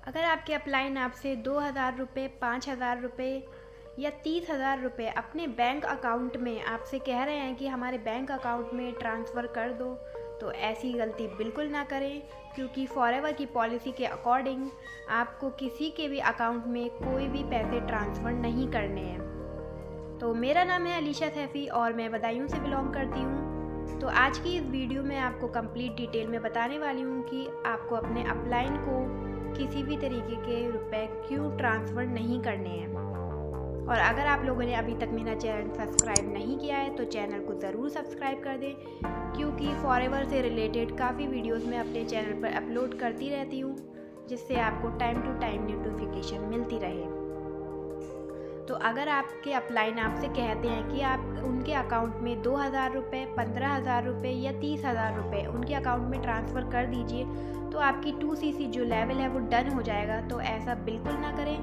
अगर आपके अपलाइन आपसे 2,000 रुपये, 5,000 रुपये या 30,000 रुपये अपने बैंक अकाउंट में आपसे कह रहे हैं कि हमारे बैंक अकाउंट में ट्रांसफ़र कर दो, तो ऐसी गलती बिल्कुल ना करें, क्योंकि फॉरएवर की पॉलिसी के अकॉर्डिंग आपको किसी के भी अकाउंट में कोई भी पैसे ट्रांसफ़र नहीं करने हैं। तो मेरा नाम है अलीशा सैफ़ी और मैं बदायूं से बिलोंग करती हूँ। तो आज की इस वीडियो में आपको कंप्लीट डिटेल में बताने वाली हूँ कि आपको अपने अपलाइन को किसी भी तरीके के रुपए क्यों ट्रांसफ़र नहीं करने हैं। और अगर आप लोगों ने अभी तक मेरा चैनल सब्सक्राइब नहीं किया है तो चैनल को ज़रूर सब्सक्राइब कर दें, क्योंकि फॉरएवर से रिलेटेड काफ़ी वीडियोस मैं अपने चैनल पर अपलोड करती रहती हूँ, जिससे आपको टाइम टू टाइम नोटिफिकेशन मिलती रहे। तो अगर आपके अपलाइन आपसे कहते हैं कि आप उनके अकाउंट में 2,000 रुपये, 15,000 रुपये या 30,000 रुपये उनके अकाउंट में ट्रांसफ़र कर दीजिए, तो आपकी 2CC जो लेवल है वो डन हो जाएगा। तो ऐसा बिल्कुल ना करें,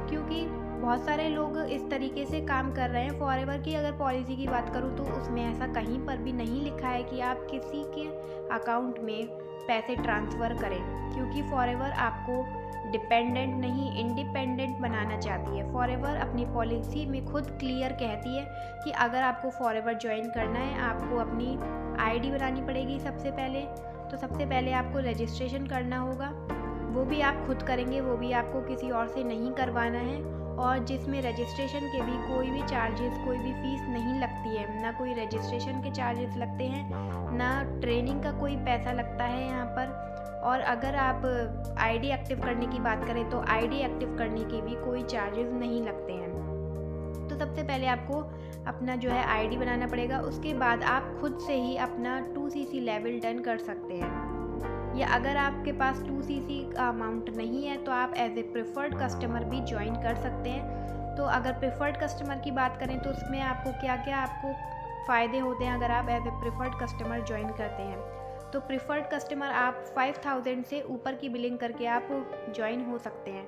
क्योंकि बहुत सारे लोग इस तरीके से काम कर रहे हैं। फॉरएवर की अगर पॉलिसी की बात करूँ तो उसमें ऐसा कहीं पर भी नहीं लिखा है कि आप किसी के अकाउंट में पैसे ट्रांसफ़र करें, क्योंकि फॉरएवर आपको डिपेंडेंट नहीं इंडिपेंडेंट बनाना चाहती है। फॉरएवर अपनी पॉलिसी में खुद क्लियर कहती है कि अगर आपको फॉरएवर ज्वाइन करना है, आपको अपनी आईडी बनानी पड़ेगी सबसे पहले। तो सबसे पहले आपको रजिस्ट्रेशन करना होगा, वो भी आप खुद करेंगे, वो भी आपको किसी और से नहीं करवाना है। और जिसमें रजिस्ट्रेशन के भी कोई भी चार्जेस, कोई भी फ़ीस नहीं लगती है, ना कोई रजिस्ट्रेशन के चार्जेस लगते हैं, ना ट्रेनिंग का कोई पैसा लगता है यहाँ पर। और अगर आप आईडी एक्टिव करने की बात करें तो आईडी एक्टिव करने के भी कोई चार्जेस नहीं लगते हैं। तो सबसे पहले आपको अपना जो है आईडी बनाना पड़ेगा, उसके बाद आप खुद से ही अपना 2CC लेवल डन कर सकते हैं। या अगर आपके पास 2CC का अमाउंट नहीं है तो आप एज ए प्रेफर्ड कस्टमर भी ज्वाइन कर सकते हैं। तो अगर प्रेफर्ड कस्टमर की बात करें तो उसमें आपको क्या क्या आपको फ़ायदे होते हैं अगर आप as a preferred customer join करते हैं। तो प्रेफर्ड कस्टमर आप 5,000 से ऊपर की बिलिंग करके आप ज्वाइन हो सकते हैं।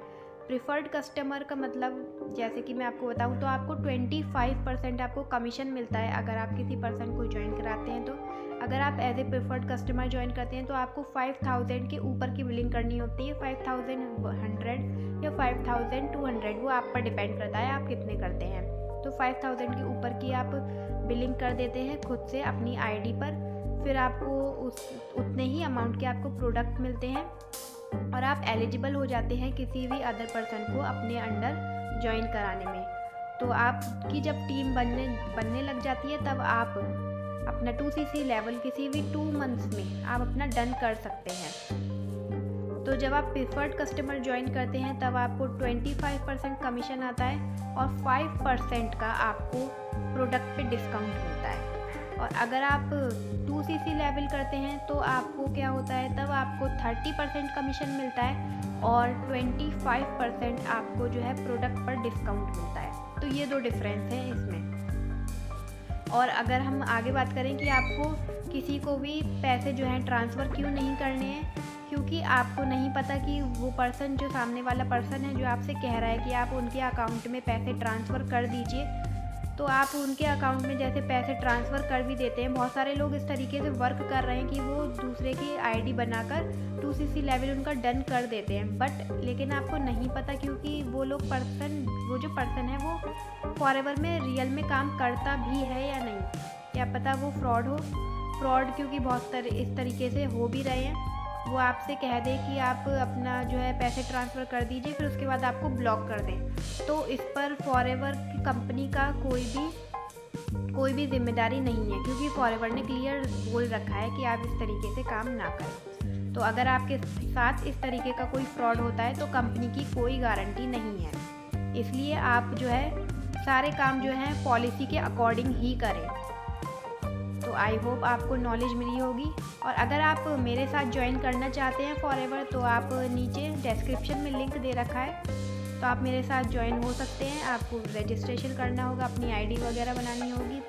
प्रेफर्ड कस्टमर का मतलब जैसे कि मैं आपको बताऊं तो आपको 25% आपको कमीशन मिलता है अगर आप किसी पर्सन को ज्वाइन कराते हैं। तो अगर आप as a preferred customer join करते हैं तो आपको 5,000 के ऊपर की बिलिंग करनी होती है। 5,100 या 5,200 वो आप पर डिपेंड करता है आप कितने करते हैं। तो 5,000 के ऊपर की आप बिलिंग कर देते हैं खुद से अपनी आईडी पर, फिर आपको उतने ही अमाउंट के आपको प्रोडक्ट मिलते हैं और आप एलिजिबल हो जाते हैं किसी भी अदर पर्सन को अपने अंडर ज्वाइन कराने में। तो आपकी जब टीम बनने लग जाती है तब आप अपना 2CC लेवल किसी भी 2 मंथ्स में आप अपना डन कर सकते हैं। तो जब आप प्रेफर्ड कस्टमर ज्वाइन करते हैं तब आपको 25% कमीशन आता है और 5% का आपको प्रोडक्ट पे डिस्काउंट मिलता है। और अगर आप 2CC लेवल करते हैं तो आपको क्या होता है, तब आपको 30% कमीशन मिलता है और 25% आपको जो है प्रोडक्ट पर डिस्काउंट मिलता है। तो ये 2 डिफरेंस हैं इसमें। और अगर हम आगे बात करें कि आपको किसी को भी पैसे जो हैं ट्रांसफ़र क्यों नहीं करने हैं, क्योंकि आपको नहीं पता कि वो पर्सन जो सामने वाला पर्सन है जो आपसे कह रहा है कि आप उनके अकाउंट में पैसे ट्रांसफ़र कर दीजिए, तो आप उनके अकाउंट में जैसे पैसे ट्रांसफ़र कर भी देते हैं। बहुत सारे लोग इस तरीके से वर्क कर रहे हैं कि वो दूसरे की आईडी बनाकर 2CC लेवल उनका डन कर देते हैं, लेकिन आपको नहीं पता, क्योंकि वो जो पर्सन है वो फॉरएवर में रियल में काम करता भी है या नहीं, क्या पता वो फ्रॉड क्योंकि बहुत इस तरीके से हो भी रहे हैं। वो आपसे कह दे कि आप अपना जो है पैसे ट्रांसफ़र कर दीजिए, फिर उसके बाद आपको ब्लॉक कर दें। तो इस पर फॉरएवर की कंपनी का कोई भी जिम्मेदारी नहीं है, क्योंकि फॉरएवर ने क्लियर बोल रखा है कि आप इस तरीके से काम ना करें। तो अगर आपके साथ इस तरीके का कोई फ्रॉड होता है तो कंपनी की कोई गारंटी नहीं है। इसलिए आप जो है सारे काम जो है पॉलिसी के अकॉर्डिंग ही करें। तो आई होप आपको नॉलेज मिली होगी। और अगर आप मेरे साथ ज्वाइन करना चाहते हैं फॉरएवर तो आप नीचे डिस्क्रिप्शन में लिंक दे रखा है, तो आप मेरे साथ ज्वाइन हो सकते हैं। आपको रजिस्ट्रेशन करना होगा, अपनी आईडी वगैरह बनानी होगी,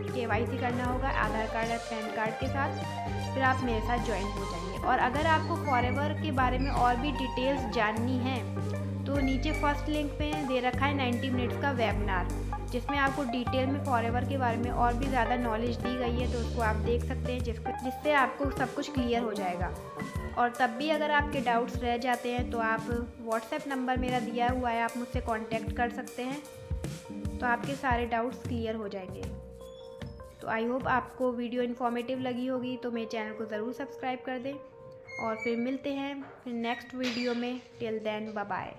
KYC करना होगा आधार कार्ड और पैन कार्ड के साथ, फिर आप मेरे साथ ज्वाइन हो जाएंगे। और अगर आपको फॉरएवर के बारे में और भी डिटेल्स जाननी है तो नीचे फर्स्ट लिंक पे दे रखा है 90 मिनट्स का वेबिनार, जिसमें आपको डिटेल में फॉरएवर के बारे में और भी ज़्यादा नॉलेज दी गई है, तो उसको आप देख सकते हैं, जिससे आपको सब कुछ क्लियर हो जाएगा। और तब भी अगर आपके डाउट्स रह जाते हैं तो आप व्हाट्सएप नंबर मेरा दिया हुआ है, आप मुझसे कांटेक्ट कर सकते हैं, तो आपके सारे डाउट्स क्लियर हो जाएंगे। तो आई होप आपको वीडियो इन्फॉर्मेटिव लगी होगी, तो मेरे चैनल को ज़रूर सब्सक्राइब कर दें और फिर मिलते हैं फिर नेक्स्ट वीडियो में। Till then bye bye.